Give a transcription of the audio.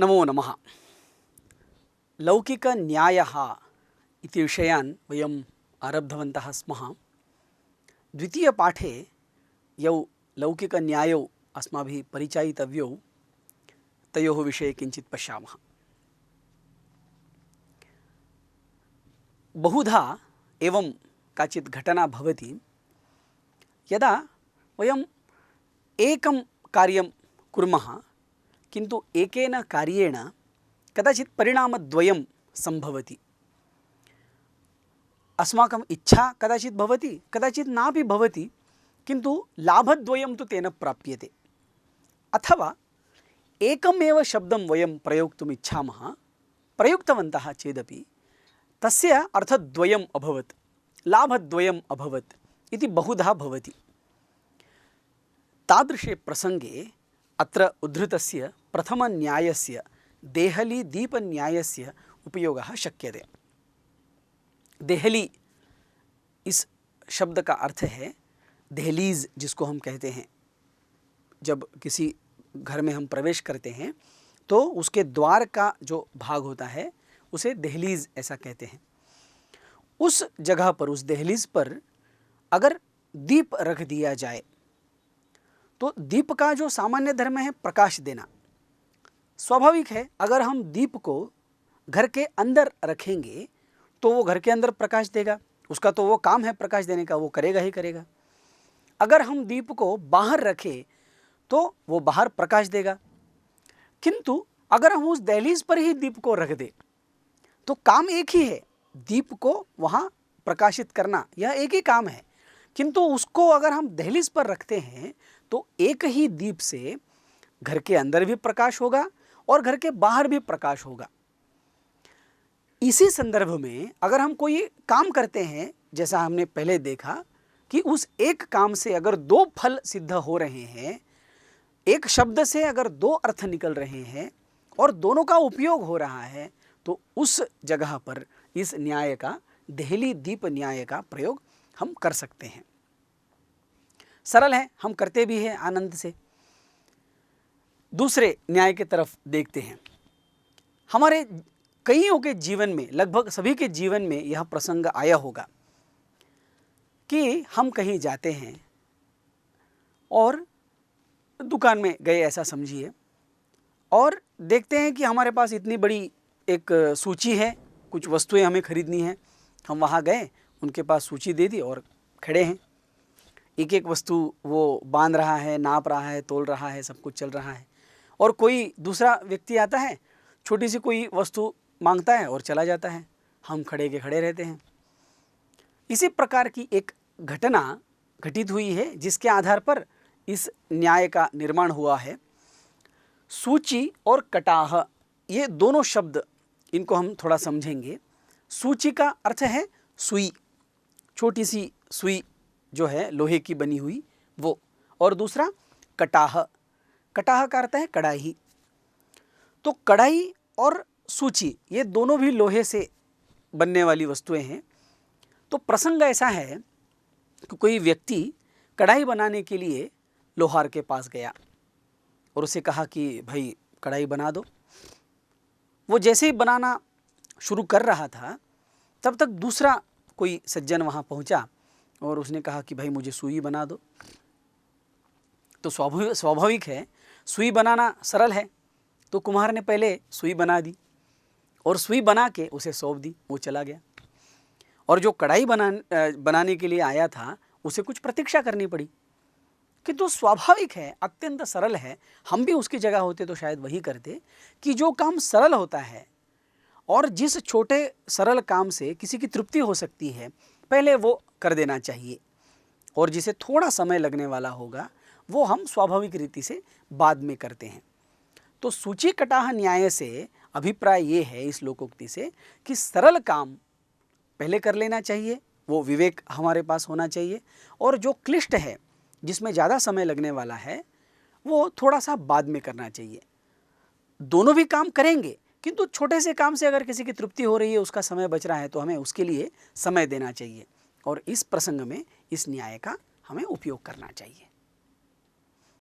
नमो नमः। लौकिकन्यायः इति विषयान् वयम् आरब्धवन्तः स्मः। द्वितीयपाठे यौ लौकिकन्यायौ अस्माभिः परिचयितव्यौ तयोः विषये किञ्चित् पश्यामः। बहुधा एवं काचित् घटना भवति यदा वयम् एकं कार्यं कुर्मः किन्तु एकेन कार्येण कदाचित् परिणामद्वयं सम्भवति। अस्माकम् इच्छा कदाचित् भवति, कदाचित् नापि भवति, किन्तु लाभद्वयं तु तेन प्राप्यते। अथवा एकमेव शब्दं वयं प्रयोक्तुम् इच्छामः, प्रयुक्तवन्तः चेदपि तस्य अर्थद्वयम् अभवत्, लाभद्वयम् अभवत् इति बहुधा भवति। तादृशे प्रसङ्गे अत्र उद्धृतस्य प्रथमन्यायस्य देहली दीपन्यायस्य उपयोगः शक्यते। देहली इस शब्द का अर्थ है दहलीज, जिसको हम कहते हैं। जब किसी घर में हम प्रवेश करते हैं तो उसके द्वार का जो भाग होता है उसे दहलीज ऐसा कहते हैं। उस जगह पर, उस दहलीज पर अगर दीप रख दिया जाए तो दीप का जो सामान्य धर्म है प्रकाश देना। स्वाभाविक है, अगर हम दीप को घर के अंदर रखेंगे तो वो घर के अंदर प्रकाश देगा, उसका तो वो काम है प्रकाश देने का, वो करेगा ही करेगा। अगर हम दीप को बाहर रखें तो वो बाहर प्रकाश देगा। किंतु अगर हम उस दहलीज पर ही दीप को रख दें तो काम एक ही है, दीप को वहाँ प्रकाशित करना, यह एक ही काम है। किंतु उसको अगर हम दहलीज पर रखते हैं तो एक ही दीप से घर के अंदर भी प्रकाश होगा और घर के बाहर भी प्रकाश होगा। इसी संदर्भ में अगर हम कोई काम करते हैं, जैसा हमने पहले देखा कि उस एक काम से अगर दो फल सिद्ध हो रहे हैं, एक शब्द से अगर दो अर्थ निकल रहे हैं और दोनों का उपयोग हो रहा है, तो उस जगह पर इस न्याय का, देहली दीप न्याय का प्रयोग हम कर सकते हैं। सरल है, हम करते भी हैं आनंद से। दूसरे न्याय की तरफ देखते हैं। हमारे कईयों के जीवन में, लगभग सभी के जीवन में यह प्रसंग आया होगा कि हम कहीं जाते हैं और दुकान में गए ऐसा समझिए, और देखते हैं कि हमारे पास इतनी बड़ी एक सूची है, कुछ वस्तुएं हमें खरीदनी है। हम वहाँ गए, उनके पास सूची दे दी और खड़े हैं। एक एक वस्तु वो बांध रहा है, नाप रहा है, तोल रहा है, सब कुछ चल रहा है। और कोई दूसरा व्यक्ति आता है, छोटी सी कोई वस्तु मांगता है और चला जाता है। हम खड़े के खड़े रहते हैं। इसी प्रकार की एक घटना घटित हुई है जिसके आधार पर इस न्याय का निर्माण हुआ है। सूची और कटाह, ये दोनों शब्द, इनको हम थोड़ा समझेंगे। सूची का अर्थ है सुई, छोटी सी सुई जो है लोहे की बनी हुई वो, और दूसरा कटाह, कटाह का अर्थ है कढ़ाई। तो कढ़ाई और सूची ये दोनों भी लोहे से बनने वाली वस्तुएं हैं। तो प्रसंग ऐसा है कि कोई व्यक्ति कढ़ाई बनाने के लिए लोहार के पास गया और उसे कहा कि भाई कढ़ाई बना दो। वो जैसे ही बनाना शुरू कर रहा था तब तक दूसरा कोई सज्जन वहाँ पहुँचा और उसने कहा कि भाई मुझे सुई बना दो। तो स्वाभाविक है, सुई बनाना सरल है, तो कुम्हार ने पहले सुई बना दी और सुई बना के उसे सौंप दी, वो चला गया। और जो कढ़ाई बनाने के लिए आया था उसे कुछ प्रतीक्षा करनी पड़ी। किंतु स्वाभाविक है, अत्यंत सरल है, हम भी उसकी जगह होते तो शायद वही करते कि जो काम सरल होता है और जिस छोटे सरल काम से किसी की तृप्ति हो सकती है, पहले वो कर देना चाहिए, और जिसे थोड़ा समय लगने वाला होगा वो हम स्वाभाविक रीति से बाद में करते हैं। तो सूची कटाह न्याय से अभिप्राय ये है इस लोकोक्ति से कि सरल काम पहले कर लेना चाहिए, वो विवेक हमारे पास होना चाहिए, और जो क्लिष्ट है, जिसमें ज़्यादा समय लगने वाला है, वो थोड़ा सा बाद में करना चाहिए। दोनों भी काम करेंगे, किंतु छोटे से काम से अगर किसी की तृप्ति हो रही है, उसका समय बच रहा है, तो हमें उसके लिए समय देना चाहिए, और इस प्रसंग में इस न्याय का हमें उपयोग करना चाहिए।